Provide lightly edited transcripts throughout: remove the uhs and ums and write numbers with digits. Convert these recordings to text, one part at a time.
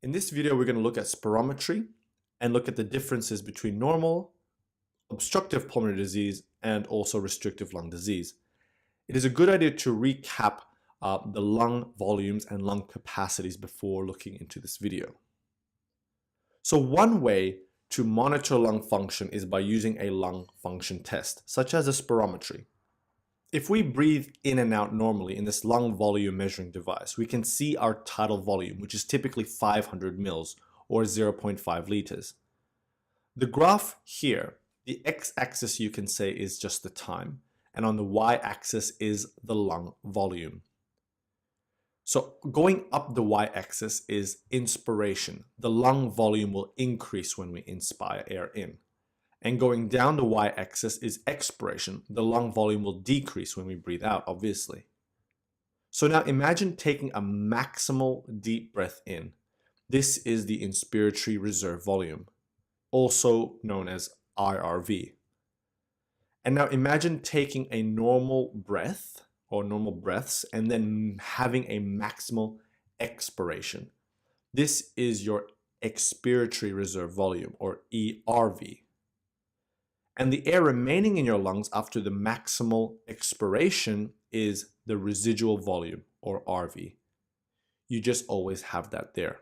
In this video, we're going to look at spirometry and look at the differences between normal, obstructive pulmonary disease, and also restrictive lung disease. It is a good idea to recap the lung volumes and lung capacities before looking into this video. So one way to monitor lung function is by using a lung function test, such as a spirometry. If we breathe in and out normally in this lung volume measuring device, we can see our tidal volume, which is typically 500 mils or 0.5 liters. The graph here, the x-axis you can say is just the time, and on the y-axis is the lung volume. So going up the y-axis is inspiration. The lung volume will increase when we inspire air in. And going down the y-axis is expiration. The lung volume will decrease when we breathe out, obviously. So now imagine taking a maximal deep breath in. This is the inspiratory reserve volume, also known as IRV. And now imagine taking a normal breath or normal breaths and then having a maximal expiration. This is your expiratory reserve volume, or ERV. And the air remaining in your lungs after the maximal expiration is the residual volume, or RV. You just always have that there.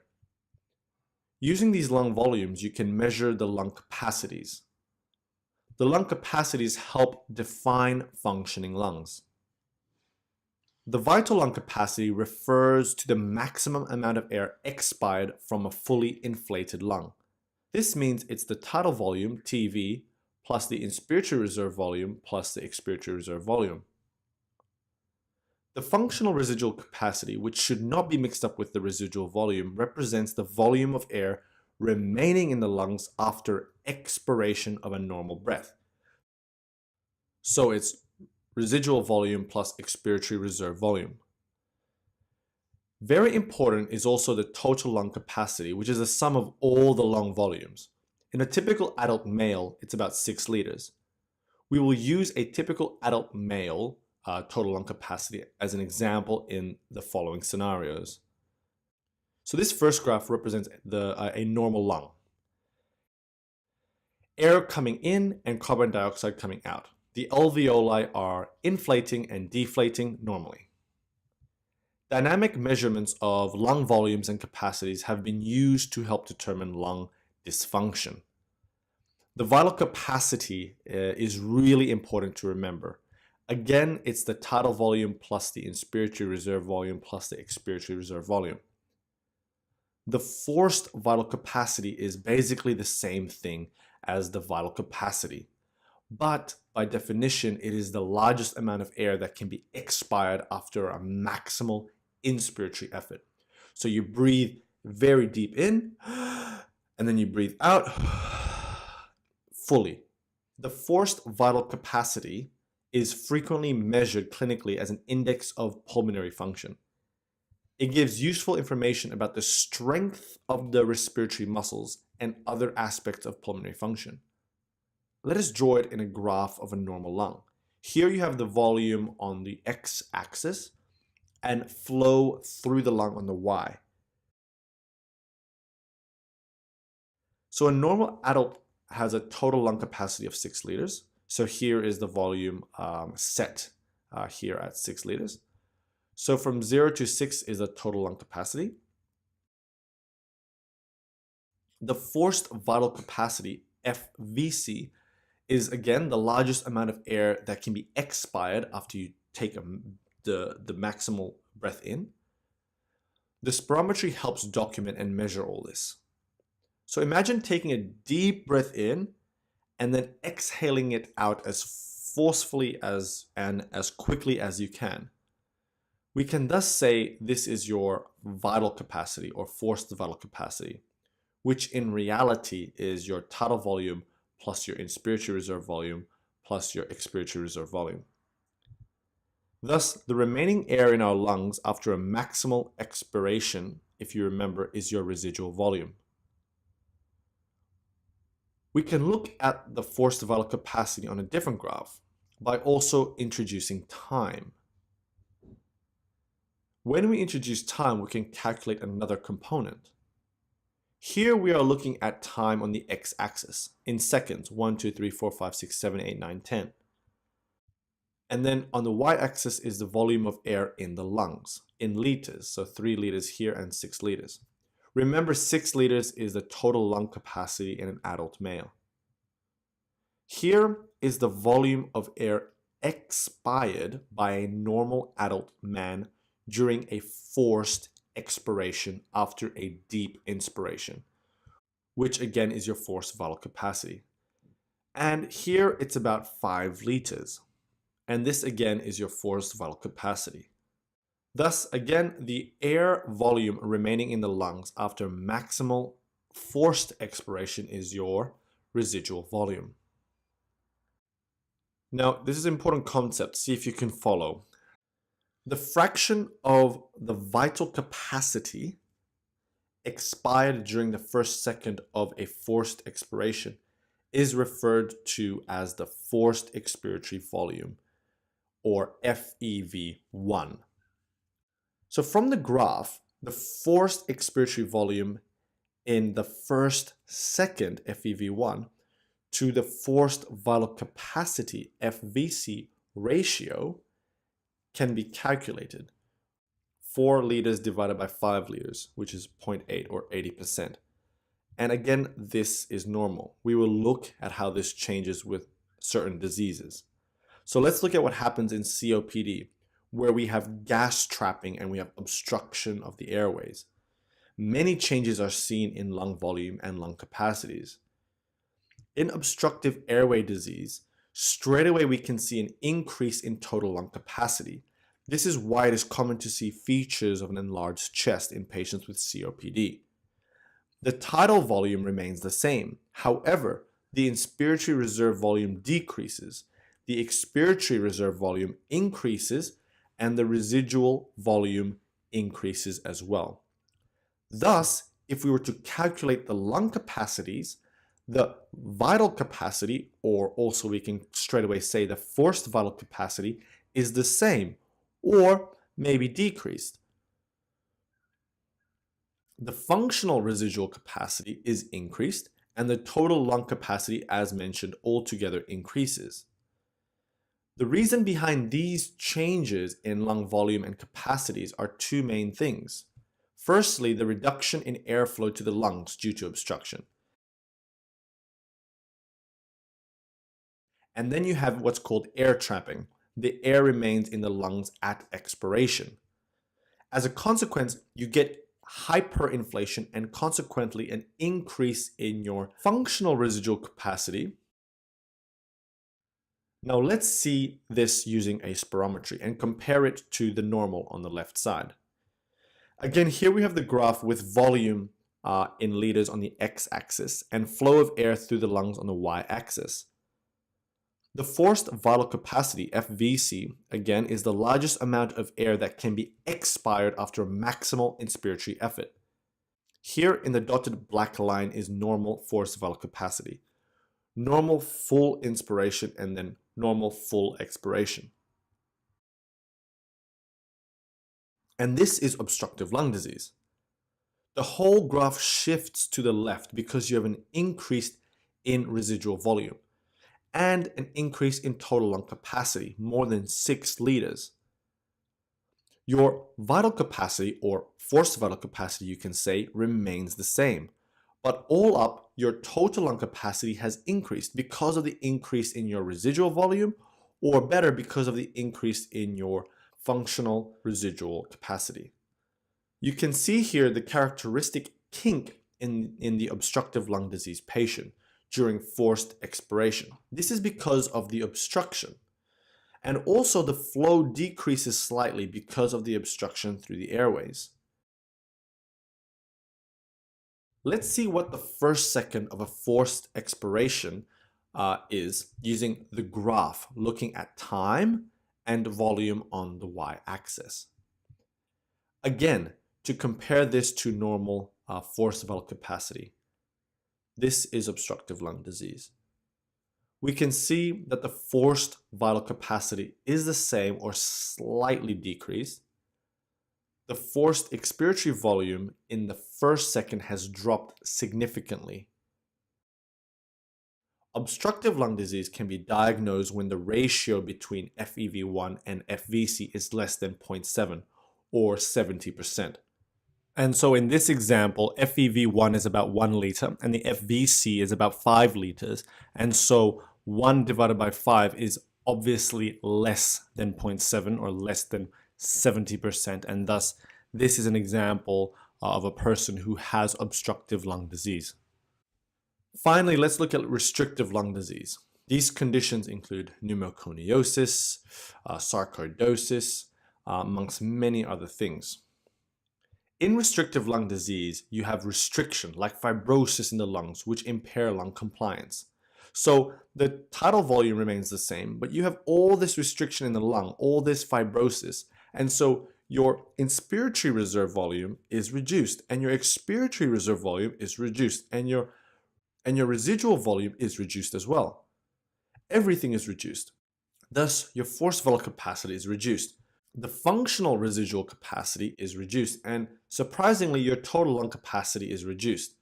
Using these lung volumes, you can measure the lung capacities. The lung capacities help define functioning lungs. The vital lung capacity refers to the maximum amount of air expired from a fully inflated lung. This means it's the tidal volume, TV, plus the inspiratory reserve volume plus the expiratory reserve volume. The functional residual capacity, which should not be mixed up with the residual volume, represents the volume of air remaining in the lungs after expiration of a normal breath. So it's residual volume plus expiratory reserve volume. Very important is also the total lung capacity, which is the sum of all the lung volumes. In a typical adult male, it's about 6 liters. We will use a typical adult male total lung capacity as an example in the following scenarios. So this first graph represents a normal lung. Air coming in and carbon dioxide coming out. The alveoli are inflating and deflating normally. Dynamic measurements of lung volumes and capacities have been used to help determine lung dysfunction. The vital capacity is really important to remember. Again, it's the tidal volume plus the inspiratory reserve volume plus the expiratory reserve volume. The forced vital capacity is basically the same thing as the vital capacity, but by definition, it is the largest amount of air that can be expired after a maximal inspiratory effort. So you breathe very deep in, and then you breathe out fully. The forced vital capacity is frequently measured clinically as an index of pulmonary function. It gives useful information about the strength of the respiratory muscles and other aspects of pulmonary function. Let us draw it in a graph of a normal lung. Here you have the volume on the x-axis and flow through the lung on the y. So a normal adult has a total lung capacity of 6 liters. So here is the volume set here at 6 liters. So from 0 to 6 is the total lung capacity. The forced vital capacity, FVC, is again the largest amount of air that can be expired after you take the maximal breath in. The spirometry helps document and measure all this. So imagine taking a deep breath in and then exhaling it out as forcefully and as quickly as you can. We can thus say this is your vital capacity or forced vital capacity, which in reality is your tidal volume plus your inspiratory reserve volume plus your expiratory reserve volume. Thus, the remaining air in our lungs after a maximal expiration, if you remember, is your residual volume. We can look at the forced vital capacity on a different graph by also introducing time. When we introduce time, we can calculate another component. Here we are looking at time on the x-axis in seconds, 1, 2, 3, 4, 5, 6, 7, 8, 9, 10. And then on the y-axis is the volume of air in the lungs in liters, so 3 liters here and 6 liters. Remember, 6 liters is the total lung capacity in an adult male. Here is the volume of air expired by a normal adult man during a forced expiration after a deep inspiration, which again is your forced vital capacity. And here it's about 5 liters. And this again is your forced vital capacity. Thus, again, the air volume remaining in the lungs after maximal forced expiration is your residual volume. Now, this is an important concept. See if you can follow. The fraction of the vital capacity expired during the first second of a forced expiration is referred to as the forced expiratory volume, or FEV1. So from the graph, the forced expiratory volume in the first second FEV1 to the forced vital capacity FVC ratio can be calculated. 4 liters divided by 5 liters, which is 0.8 or 80%. And again, this is normal. We will look at how this changes with certain diseases. So let's look at what happens in COPD, where we have gas trapping and we have obstruction of the airways. Many changes are seen in lung volume and lung capacities. In obstructive airway disease, straight away we can see an increase in total lung capacity. This is why it is common to see features of an enlarged chest in patients with COPD. The tidal volume remains the same. However, the inspiratory reserve volume decreases, the expiratory reserve volume increases, and the residual volume increases as well. Thus, if we were to calculate the lung capacities, the vital capacity, or also we can straight away say the forced vital capacity, is the same or maybe decreased. The functional residual capacity is increased, and the total lung capacity, as mentioned, altogether increases. The reason behind these changes in lung volume and capacities are two main things. Firstly, the reduction in airflow to the lungs due to obstruction. And then you have what's called air trapping. The air remains in the lungs at expiration. As a consequence, you get hyperinflation and consequently an increase in your functional residual capacity. Now let's see this using a spirometry and compare it to the normal on the left side. Again, here we have the graph with volume in liters on the x-axis and flow of air through the lungs on the y-axis. The forced vital capacity, FVC, again, is the largest amount of air that can be expired after maximal inspiratory effort. Here in the dotted black line is normal forced vital capacity, normal full inspiration, and then normal full expiration. And this is obstructive lung disease. The whole graph shifts to the left because you have an increase in residual volume and an increase in total lung capacity, more than 6 liters. Your vital capacity, or forced vital capacity you can say, remains the same. But all up, your total lung capacity has increased because of the increase in your residual volume, or better, because of the increase in your functional residual capacity. You can see here the characteristic kink in the obstructive lung disease patient during forced expiration. This is because of the obstruction. And also the flow decreases slightly because of the obstruction through the airways. Let's see what the first second of a forced expiration is using the graph, looking at time and volume on the y-axis. Again, to compare this to normal forced vital capacity. This is obstructive lung disease. We can see that the forced vital capacity is the same or slightly decreased. the forced expiratory volume in the first second has dropped significantly. Obstructive lung disease can be diagnosed when the ratio between FEV1 and FVC is less than 0.7 or 70%. And so in this example, FEV1 is about 1 liter and the FVC is about 5 liters. And so 1 divided by 5 is obviously less than 0.7 or less than 70%. And thus, this is an example of a person who has obstructive lung disease. Finally, let's look at restrictive lung disease. These conditions include pneumoconiosis, sarcoidosis, amongst many other things. In restrictive lung disease, you have restriction like fibrosis in the lungs, which impair lung compliance. So the tidal volume remains the same, but you have all this restriction in the lung, all this fibrosis. And so your inspiratory reserve volume is reduced and your expiratory reserve volume is reduced and your residual volume is reduced as well. Everything is reduced. Thus, your forced vital capacity is reduced. The functional residual capacity is reduced, and surprisingly, your total lung capacity is reduced.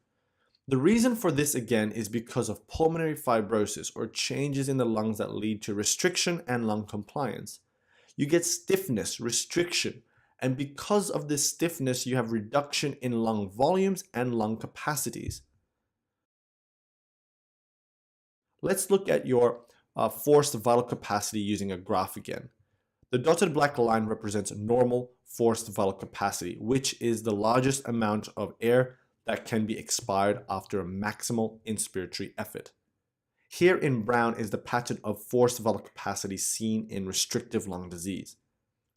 The reason for this again is because of pulmonary fibrosis or changes in the lungs that lead to restriction and lung compliance. You get stiffness, restriction, and because of this stiffness, you have reduction in lung volumes and lung capacities. Let's look at your forced vital capacity using a graph again. The dotted black line represents normal forced vital capacity, which is the largest amount of air that can be expired after a maximal inspiratory effort. Here in brown is the pattern of forced vital capacity seen in restrictive lung disease.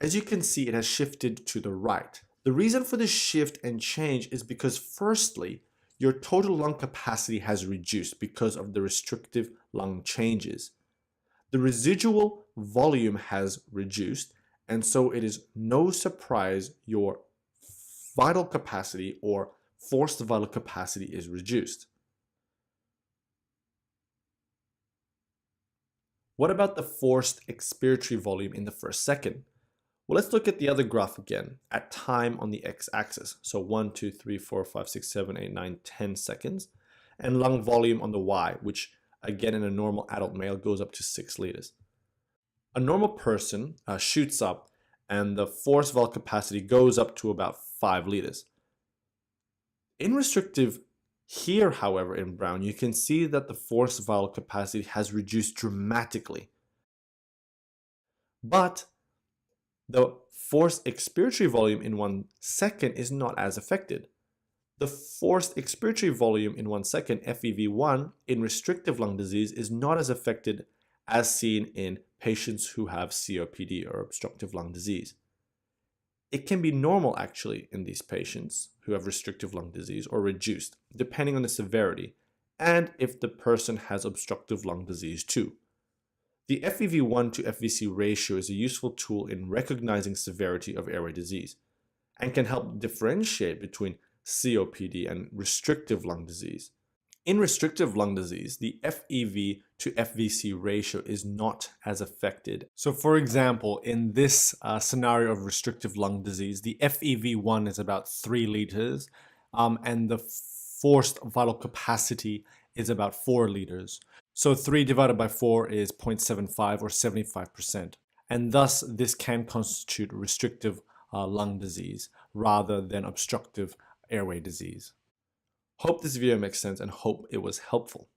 As you can see, it has shifted to the right. The reason for this shift and change is because firstly, your total lung capacity has reduced because of the restrictive lung changes. The residual volume has reduced, and so it is no surprise your vital capacity or forced vital capacity is reduced. What about the forced expiratory volume in the first second? Well, let's look at the other graph again at time on the x-axis. So 1, 2, 3, 4, 5, 6, 7, 8, 9, 10 seconds. And lung volume on the y, which again in a normal adult male goes up to 6 liters. A normal person shoots up and the forced vital capacity goes up to about 5 liters. In restrictive here, however, in brown, you can see that the forced vital capacity has reduced dramatically. But the forced expiratory volume in 1 second is not as affected. The forced expiratory volume in 1 second, FEV1, in restrictive lung disease is not as affected as seen in patients who have COPD or obstructive lung disease. It can be normal actually in these patients who have restrictive lung disease or reduced, depending on the severity and if the person has obstructive lung disease too. The FEV1 to FVC ratio is a useful tool in recognizing severity of airway disease and can help differentiate between COPD and restrictive lung disease. In restrictive lung disease, the FEV to FVC ratio is not as affected. So for example, in this scenario of restrictive lung disease, the FEV1 is about 3 liters and the forced vital capacity is about 4 liters. So 3 divided by 4 is 0.75 or 75%. And thus, this can constitute restrictive lung disease rather than obstructive airway disease. Hope this video makes sense and hope it was helpful.